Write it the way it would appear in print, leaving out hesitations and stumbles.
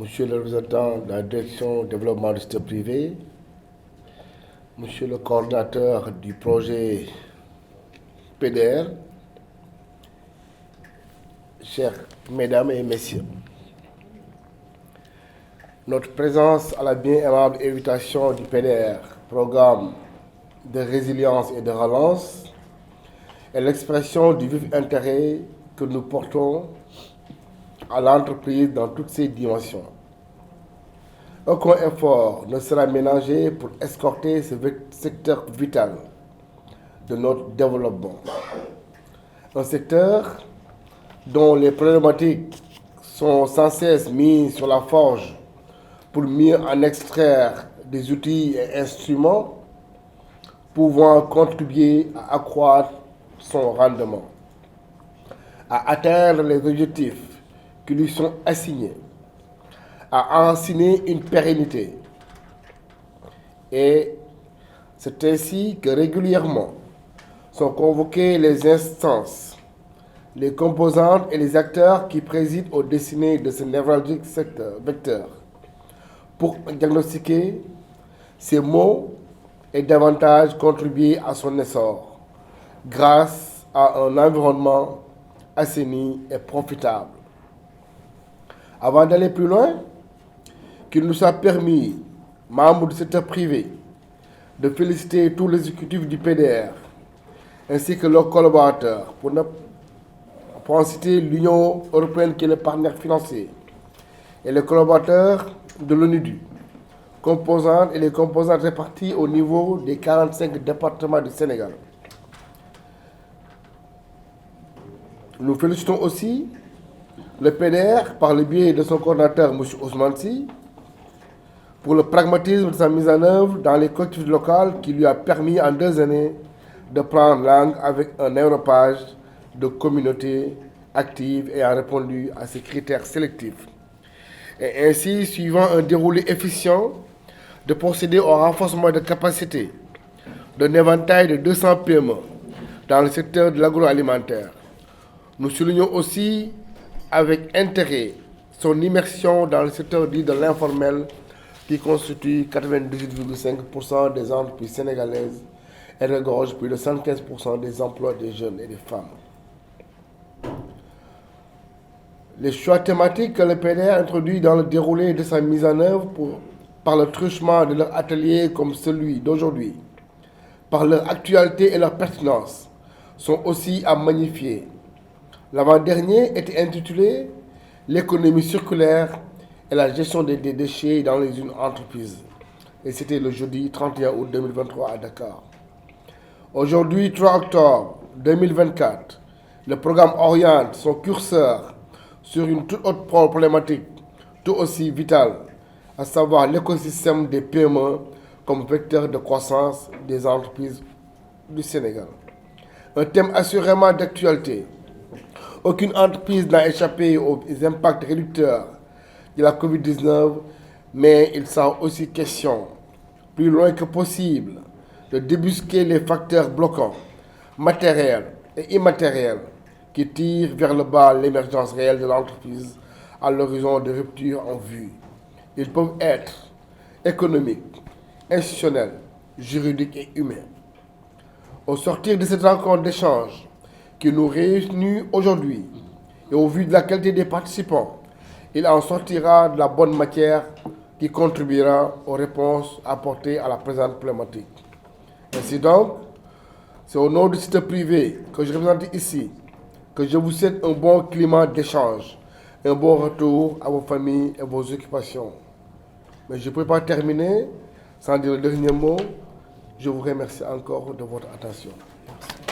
Monsieur le représentant de la direction développement du secteur privé, Monsieur le coordinateur du projet PDR, chers mesdames et messieurs, notre présence à la bien aimable invitation du PDR, programme de résilience et de relance, est l'expression du vif intérêt que nous portons à l'entreprise dans toutes ses dimensions. Aucun effort ne sera ménagé pour escorter ce secteur vital de notre développement. Un secteur dont les problématiques sont sans cesse mises sur la forge pour mieux en extraire des outils et instruments pouvant contribuer à accroître son rendement, à atteindre les objectifs qui lui sont assignés, à enseigner une pérennité. Et c'est ainsi que régulièrement sont convoquées les instances, les composantes et les acteurs qui président aux destinées de ce névralgique vecteur pour diagnostiquer ces maux et davantage contribuer à son essor grâce à un environnement assaini et profitable. Avant d'aller plus loin, qu'il nous soit permis, membres du secteur privé, de féliciter tout l'exécutif du PDR, ainsi que leurs collaborateurs, pour en citer l'Union européenne qui est le partenaire financier, et les collaborateurs de l'ONUDU, composantes et les composantes réparties au niveau des 45 départements du Sénégal. Nous félicitons aussi le PDR, par le biais de son coordinateur, M. Ousmane Sy, pour le pragmatisme de sa mise en œuvre dans les collectivités locales qui lui a permis en 2 années de prendre langue avec un aéropage de communautés actives et a répondu à ces critères sélectifs. Et ainsi, suivant un déroulé efficient, de procéder au renforcement de capacités d'un éventail de 200 PME dans le secteur de l'agroalimentaire. Nous soulignons aussi avec intérêt son immersion dans le secteur dit de l'informel qui constitue 98,5% des entreprises sénégalaises et regorge plus de 75% des emplois des jeunes et des femmes. Les choix thématiques que le PDR introduit dans le déroulé de sa mise en œuvre par le truchement de leur atelier comme celui d'aujourd'hui, par leur actualité et leur pertinence, sont aussi à magnifier. L'avant-dernier était intitulé « L'économie circulaire et la gestion des déchets dans les entreprises ». Et c'était le jeudi 31 août 2023 à Dakar. Aujourd'hui, 3 octobre 2024, le programme oriente son curseur sur une toute autre problématique, tout aussi vitale, à savoir l'écosystème des PME comme vecteur de croissance des entreprises du Sénégal. Un thème assurément d'actualité. Aucune entreprise n'a échappé aux impacts réducteurs de la COVID-19, mais il sera aussi question, plus loin que possible, de débusquer les facteurs bloquants, matériels et immatériels, qui tirent vers le bas l'émergence réelle de l'entreprise à l'horizon de rupture en vue. Ils peuvent être économiques, institutionnels, juridiques et humains. Au sortir de cette rencontre d'échange qui nous réunit aujourd'hui et au vu de la qualité des participants, il en sortira de la bonne matière qui contribuera aux réponses apportées à la présente problématique. Ainsi donc, c'est au nom du secteur privé que je représente ici que je vous souhaite un bon climat d'échange, un bon retour à vos familles et vos occupations. Mais je ne peux pas terminer sans dire le dernier mot. Je vous remercie encore de votre attention. Merci.